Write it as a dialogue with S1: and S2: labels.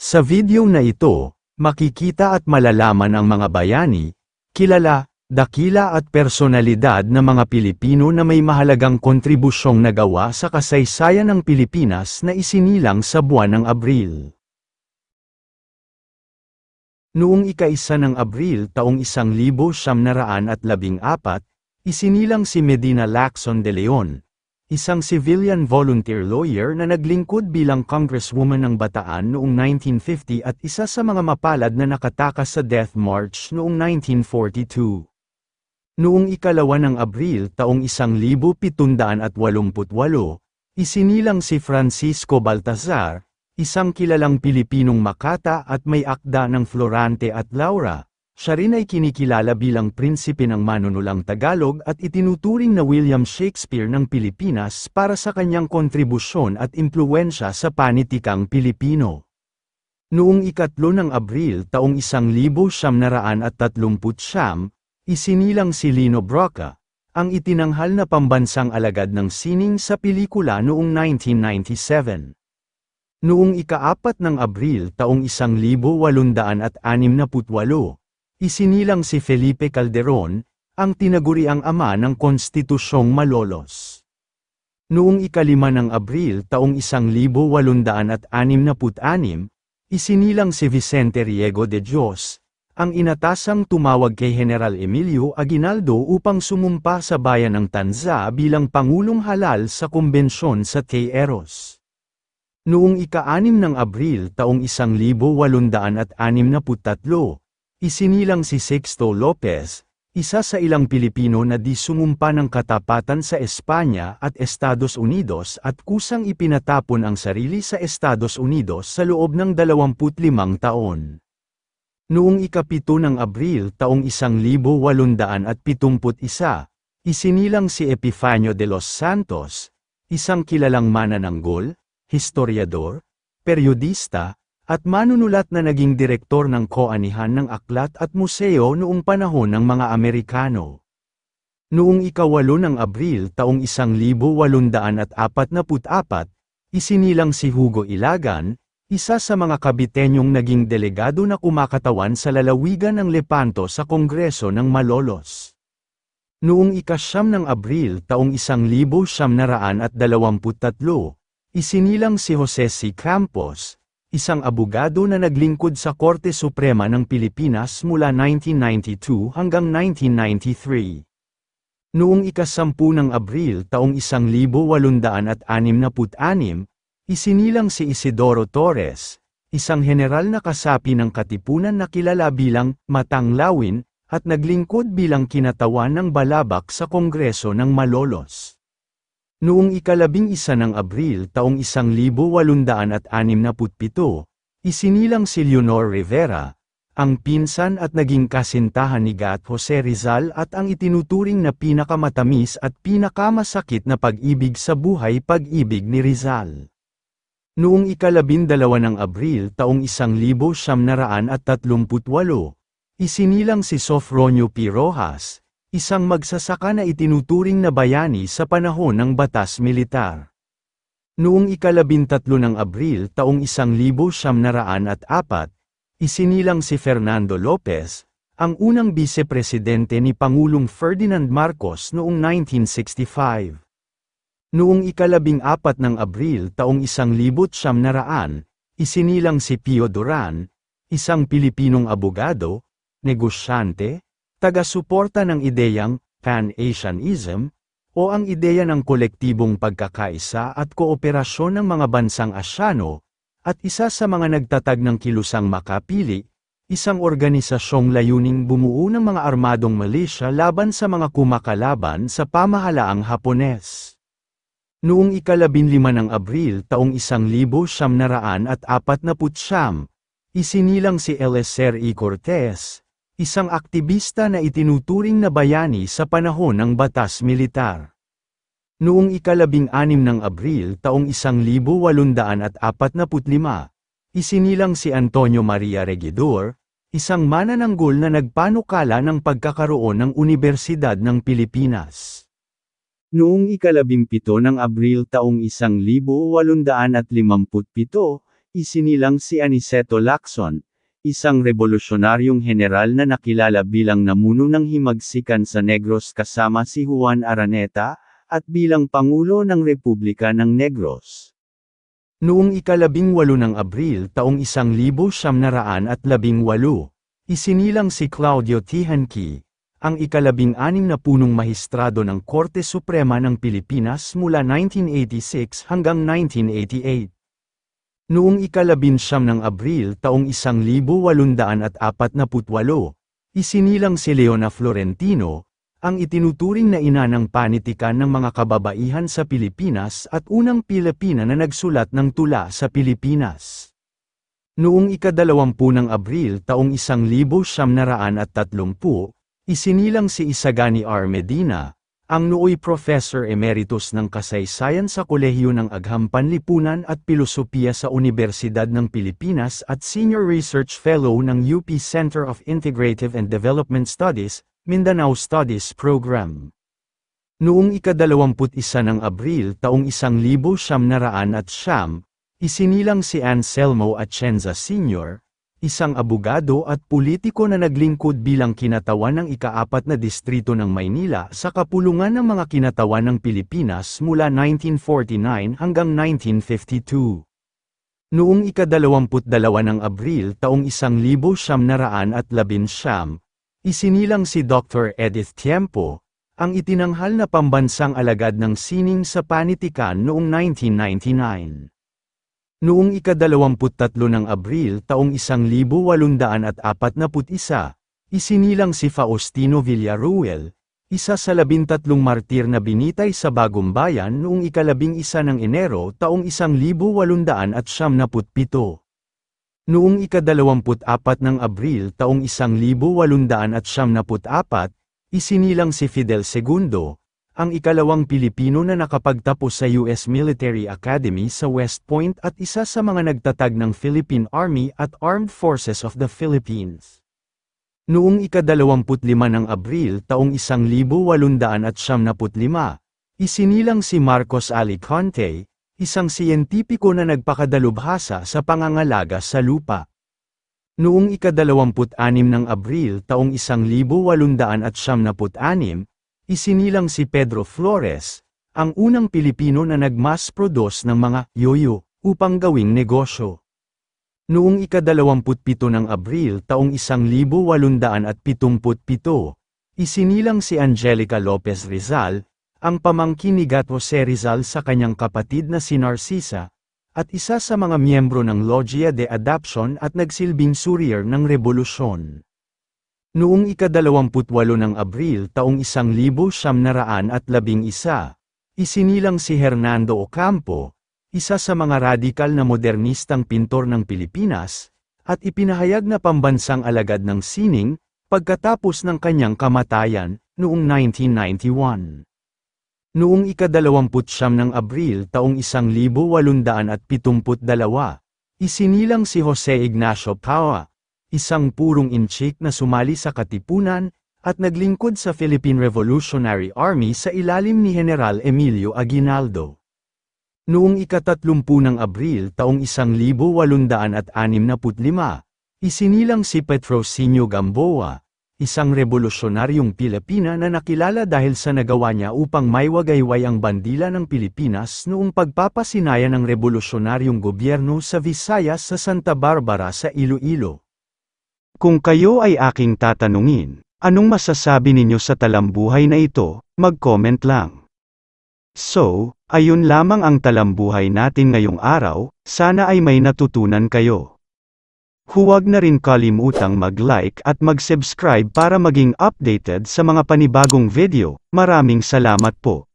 S1: Sa video na ito, makikita at malalaman ang mga bayani, kilala, dakila at personalidad ng mga Pilipino na may mahalagang kontribusyong nagawa sa kasaysayan ng Pilipinas na isinilang sa buwan ng Abril. Noong ika-1 ng Abril taong 1914, isinilang si Medina Lacson de Leon, isang civilian volunteer lawyer na naglingkod bilang congresswoman ng Bataan noong 1950 at isa sa mga mapalad na nakatakas sa Death March noong 1942. Noong ika-2 ng Abril taong 1788, isinilang si Francisco Baltazar, isang kilalang Pilipinong makata at may akda ng Florante at Laura. Siya rin ay kinikilala bilang prinsipe ng manunulang Tagalog at itinuturing na William Shakespeare ng Pilipinas para sa kanyang kontribusyon at impluwensya sa panitikang Pilipino. Noong ika-3 ng Abril taong 1939, isinilang si Lino Brocka, ang itinanghal na pambansang alagad ng sining sa pelikula noong 1997. Noong ika-4 ng Abril taong 1868, isinilang si Felipe Calderon, ang tinaguriang ama ng Konstitusyong Malolos. Noong ika-5 ng Abril taong 1866, isinilang si Vicente Riego de Dios, ang inatasang tumawag kay General Emilio Aguinaldo upang sumumpa sa bayan ng Tanza bilang Pangulong Halal sa Kumbensyon sa Teeros. Noong ika-6 ng Abril taong 1863, isinilang si Sixto Lopez, isa sa ilang Pilipino na di sumumpa ng katapatan sa Espanya at Estados Unidos at kusang ipinatapon ang sarili sa Estados Unidos sa loob ng 25 taon. Noong ika-7 ng Abril taong 1871, isinilang si Epifanio de los Santos, isang kilalang manananggol, historyador, peryodista, at manunulat na naging direktor ng Koanihan ng Aklat at Museo noong panahon ng mga Amerikano. Noong ika-8 ng Abril taong 1844, isinilang si Hugo Ilagan, isa sa mga Kabitenyong naging delegado na kumakatawan sa lalawigan ng Lepanto sa Kongreso ng Malolos. Noong ika-9 ng Abril taong 1923, isinilang si Jose C. Campos, isang abogado na naglingkod sa Korte Suprema ng Pilipinas mula 1992 hanggang 1993. Noong ika-10 ng Abril taong 1866, isinilang si Isidoro Torres, isang general na kasapi ng Katipunan na kilala bilang Matang Lawin, at naglingkod bilang kinatawan ng Balabak sa Kongreso ng Malolos. Noong ika-11 ng Abril taong 1867, isinilang si Leonor Rivera, ang pinsan at naging kasintahan ni Gat Jose Rizal at ang itinuturing na pinakamatamis at pinakamasakit na pag-ibig sa buhay pag-ibig ni Rizal. Noong ika-12 ng Abril taong 1938, isinilang si Sofronio P. Rojas, isang magsasaka na itinuturing na bayani sa panahon ng batas militar. Noong ika-13 ng Abril taong 1904, isinilang si Fernando Lopez, ang unang bisepresidente ni Pangulong Ferdinand Marcos noong 1965. Noong ika-14 ng Abril taong 1900, isinilang si Pio Duran, isang Pilipinong abogado, negosyante, taga-suporta ng ideyang Pan-Asianism, o ang ideya ng kolektibong pagkakaisa at kooperasyon ng mga bansang Asyano, at isa sa mga nagtatag ng Kilusang Makapili, isang organisasyong layuning bumuo ng mga armadong milisya laban sa mga kumakalaban sa pamahalaang Hapones. Noong ika-15 ng Abril taong 1949, isinilang si Eliezer E. Cortez, isang aktivista na itinuturing na bayani sa panahon ng batas militar. Noong ika-16 ng Abril taong 1845, isinilang si Antonio Maria Regidor, isang manananggol na nagpanukala ng pagkakaroon ng Unibersidad ng Pilipinas. Noong ika-17 ng Abril taong 1857, Isinilang si Aniceto Lacson, isang revolusyonaryong general na nakilala bilang namuno ng himagsikan sa Negros kasama si Juan Araneta, at bilang Pangulo ng Republika ng Negros. Noong ika-18 ng Abril taong 1918, isinilang si Claudio Tihanqui, ang ika-16 na punong mahistrado ng Korte Suprema ng Pilipinas mula 1986 hanggang 1988. Noong ika-19 ng Abril taong 1848, isinilang si Leona Florentino, ang itinuturing na ina ng panitikan ng mga kababaihan sa Pilipinas at unang Pilipina na nagsulat ng tula sa Pilipinas. Noong ika-20 ng Abril taong 1930, isinilang si Isagani R. Medina, ang nooy Professor Emeritus ng Kasaysayan sa Kolehiyo ng Agham Panlipunan at Pilosopiya sa Universidad ng Pilipinas at Senior Research Fellow ng UP Center of Integrative and Development Studies, Mindanao Studies Program. Noong ika-21 ng Abril taong 1990, isinilang si Anselmo Atienza Sr., isang abogado at politiko na naglingkod bilang kinatawan ng ika-4 na distrito ng Maynila sa kapulungan ng mga kinatawan ng Pilipinas mula 1949 hanggang 1952. Noong ika-22 ng Abril taong 1919, isinilang si Dr. Edith Tiempo, ang itinanghal na pambansang alagad ng sining sa panitikan noong 1999. Noong ika-23 ng Abril taong 1841, isinilang si Faustino Villaruel, isa sa 13 martir na binitay sa Bagong Bayan noong ika-11 ng Enero taong 1897. Noong ika-24 ng Abril taong 1894, isinilang si Fidel II, ang ikalawang Pilipino na nakapagtapos sa US Military Academy sa West Point at isa sa mga nagtatag ng Philippine Army at Armed Forces of the Philippines. Noong ika-25 ng Abril taong 1895, isinilang si Marcos Aliconte, isang siyentipiko na nagpakadalubhasa sa pangangalaga sa lupa. Noong ika-26 ng Abril taong 1896, isinilang si Pedro Flores, ang unang Pilipino na nag-mass produce ng mga yoyo upang gawing negosyo. Noong ika-27 ng Abril taong 1877, isinilang si Angelica Lopez Rizal, ang pamangkin ni Gato C. Rizal sa kanyang kapatid na si Narcisa, at isa sa mga miyembro ng Loggia de Adaption at nagsilbing surier ng rebolusyon. Noong ika-28 ng Abril taong 1911, isinilang si Hernando Ocampo, isa sa mga radikal na modernistang pintor ng Pilipinas, at ipinahayag na pambansang alagad ng sining, pagkatapos ng kanyang kamatayan, noong 1991. Noong ika-29 ng Abril taong 1872, isinilang si Jose Ignacio Paua, isang purong inchik na sumali sa Katipunan, at naglingkod sa Philippine Revolutionary Army sa ilalim ni General Emilio Aguinaldo. Noong ika-30 ng Abril taong 1865, isinilang si Petrosinio Gamboa, isang revolusyonaryong Pilipina na nakilala dahil sa nagawa niya upang maiwagayway ang bandila ng Pilipinas noong pagpapasinaya ng revolusyonaryong gobyerno sa Visayas sa Santa Barbara sa Iloilo. Kung kayo ay aking tatanungin, anong masasabi ninyo sa talambuhay na ito, mag-comment lang. So, ayun lamang ang talambuhay natin ngayong araw, sana ay may natutunan kayo. Huwag na rin kalimutang mag-like at mag-subscribe para maging updated sa mga panibagong video. Maraming salamat po.